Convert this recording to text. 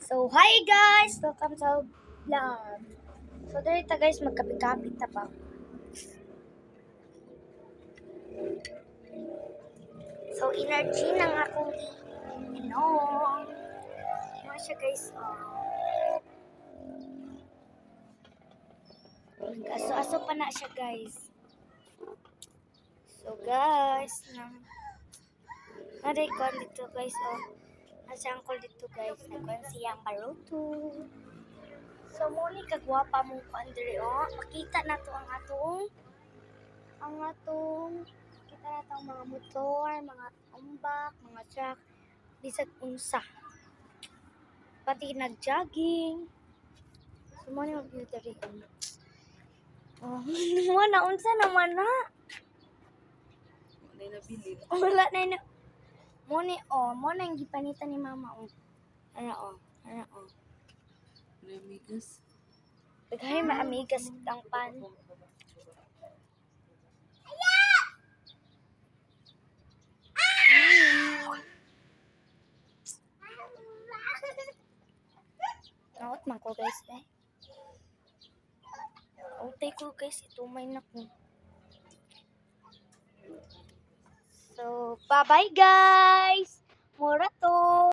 So, hi guys! Welcome sa vlog. So, dito guys, magkapit-kapit na pa. So, energy ng akong inom. Ano siya guys, Aso-aso pa na siya guys. So, guys, naday ko dito guys, Nasa angkol dito guys, nagkuhan siyang baruto. So, muli kagwapa mong kuan diri makita na to ang atong kita na tong mga motor, mga umbak, mga truck, bisag unsa. Pati nag-jogging. So, muli mag-view diri. Mo na unsa naman na. Wala na bilin. Wala na. Mo na yung gipanitan ni mama Ano. Wala migas. Daghay maamigas ang pan. Naot man ko guys Outay ko guys, itumay na ko. So, bye-bye guys! Mura to!